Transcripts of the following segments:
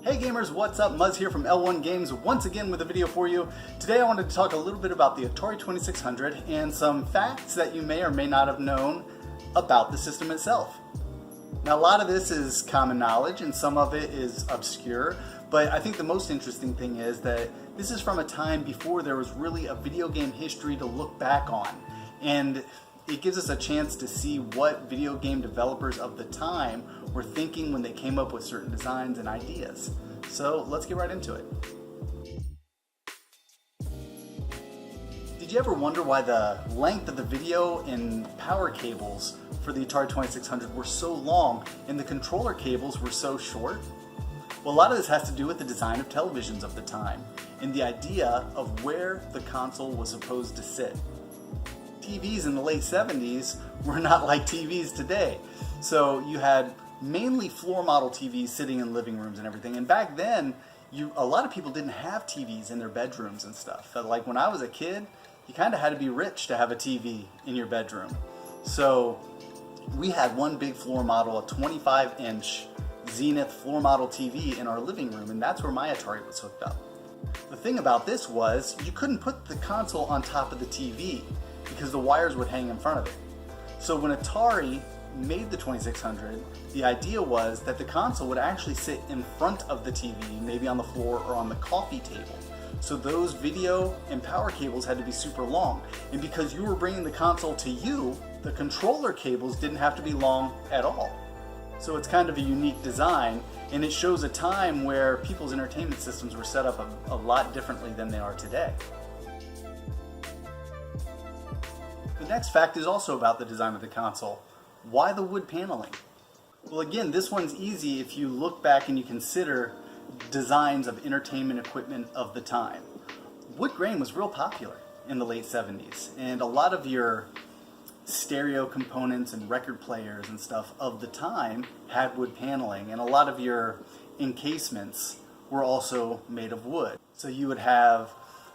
Hey gamers, what's up? Muzz here from L1 Games once again with a video for you. Today I wanted to talk a little bit about the Atari 2600 and some facts that you may or may not have known about the system itself. Now a lot of this is common knowledge and some of it is obscure, but I think the most interesting thing is that this is from a time before there was really a video game history to look back on. And it gives us a chance to see what video game developers of the time were thinking when they came up with certain designs and ideas. So let's get right into it. Did you ever wonder why the length of the video and power cables for the Atari 2600 were so long and the controller cables were so short? Well, a lot of this has to do with the design of televisions of the time and the idea of where the console was supposed to sit. TVs in the late 70s were not like TVs today. So you had mainly floor model TVs sitting in living rooms and everything. And back then, a lot of people didn't have TVs in their bedrooms and stuff. Like when I was a kid, you kind of had to be rich to have a TV in your bedroom. So we had one big floor model, a 25-inch Zenith floor model TV in our living room, and that's where my Atari was hooked up. The thing about this was you couldn't put the console on top of the TV because the wires would hang in front of it. So when Atari made the 2600, the idea was that the console would actually sit in front of the TV, maybe on the floor or on the coffee table. So those video and power cables had to be super long. And because you were bringing the console to you, the controller cables didn't have to be long at all. So it's kind of a unique design, and it shows a time where people's entertainment systems were set up a lot differently than they are today. The next fact is also about the design of the console. Why the wood paneling? Well, again, this one's easy if you look back and you consider designs of entertainment equipment of the time. Wood grain was real popular in the late 70s, and a lot of your stereo components and record players and stuff of the time had wood paneling, and a lot of your encasements were also made of wood. So you would have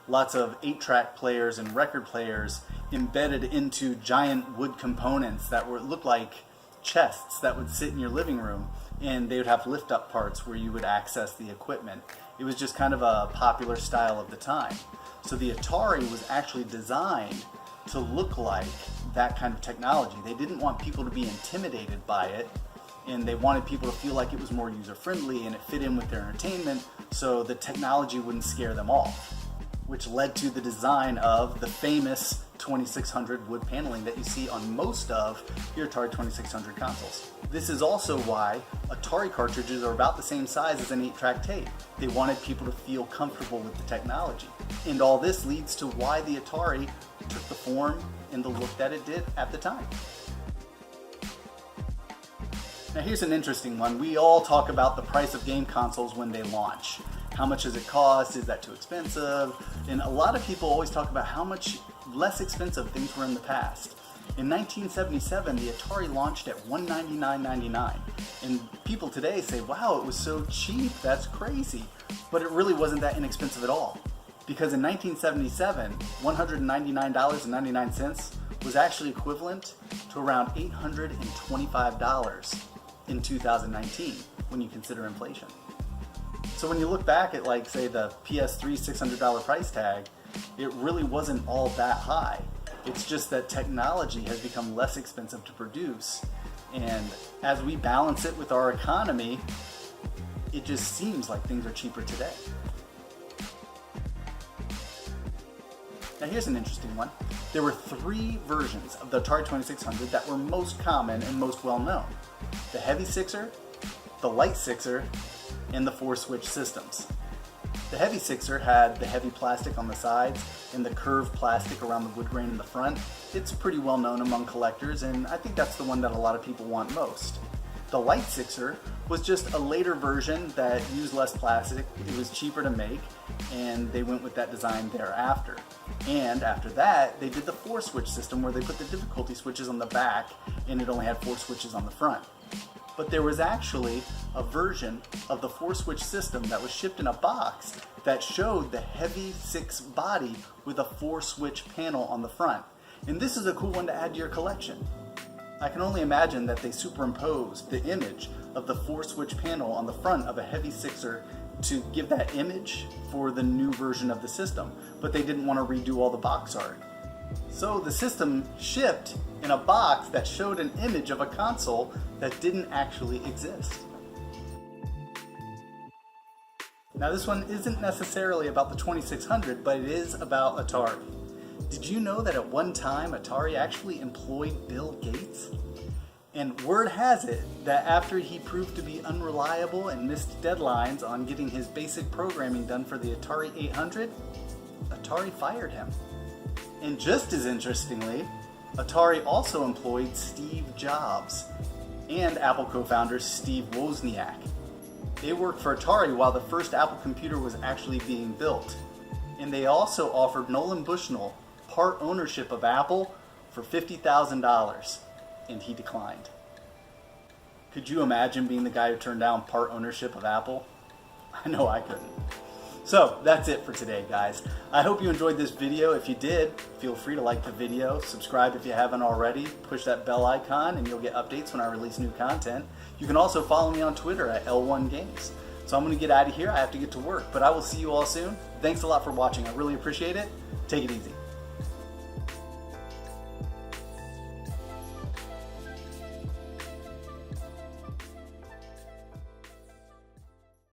lots of 8-track players and record players embedded into giant wood components that looked like chests that would sit in your living room, and they would have lift-up parts where you would access the equipment. It was just kind of a popular style of the time. So the Atari was actually designed to look like that kind of technology. They didn't want people to be intimidated by it, and they wanted people to feel like it was more user-friendly and it fit in with their entertainment, so the technology wouldn't scare them off, which led to the design of the famous 2600 wood paneling that you see on most of your Atari 2600 consoles. This is also why Atari cartridges are about the same size as an 8-track tape. They wanted people to feel comfortable with the technology. And all this leads to why the Atari took the form and the look that it did at the time. Now here's an interesting one. We all talk about the price of game consoles when they launch. How much does it cost? Is that too expensive? And a lot of people always talk about how much less expensive things were in the past. In 1977, the Atari launched at $199.99. And people today say, wow, it was so cheap, that's crazy. But it really wasn't that inexpensive at all. Because in 1977, $199.99 was actually equivalent to around $825 in 2019 when you consider inflation. So when you look back at, like, say, the PS3 $600 price tag, it really wasn't all that high. It's just that technology has become less expensive to produce, and as we balance it with our economy, it just seems like things are cheaper today. Now here's an interesting one. There were 3 versions of the Atari 2600 that were most common and most well known. The Heavy Sixer, the Light Sixer, and the 4-switch systems. The Heavy Sixer had the heavy plastic on the sides and the curved plastic around the wood grain in the front. It's pretty well known among collectors, and I think that's the one that a lot of people want most. The Light Sixer was just a later version that used less plastic. It was cheaper to make, and they went with that design thereafter. And after that, they did the 4-switch system where they put the difficulty switches on the back, and it only had 4 switches on the front. But there was actually a version of the 4-switch system that was shipped in a box that showed the Heavy 6 body with a 4-switch panel on the front. And this is a cool one to add to your collection. I can only imagine that they superimposed the image of the 4-switch panel on the front of a Heavy Sixer to give that image for the new version of the system, but they didn't want to redo all the box art. So the system shipped in a box that showed an image of a console that didn't actually exist. Now this one isn't necessarily about the 2600, but it is about Atari. Did you know that at one time Atari actually employed Bill Gates? And word has it that after he proved to be unreliable and missed deadlines on getting his basic programming done for the Atari 800, Atari fired him. And just as interestingly, Atari also employed Steve Jobs and Apple co-founder Steve Wozniak. They worked for Atari while the first Apple computer was actually being built. And they also offered Nolan Bushnell part ownership of Apple for $50,000. And he declined. Could you imagine being the guy who turned down part ownership of Apple? I know I couldn't. So that's it for today, guys. I hope you enjoyed this video. If you did, feel free to like the video, subscribe if you haven't already, push that bell icon and you'll get updates when I release new content. You can also follow me on Twitter at L1Games. So I'm going to get out of here. I have to get to work, but I will see you all soon. Thanks a lot for watching. I really appreciate it. Take it easy.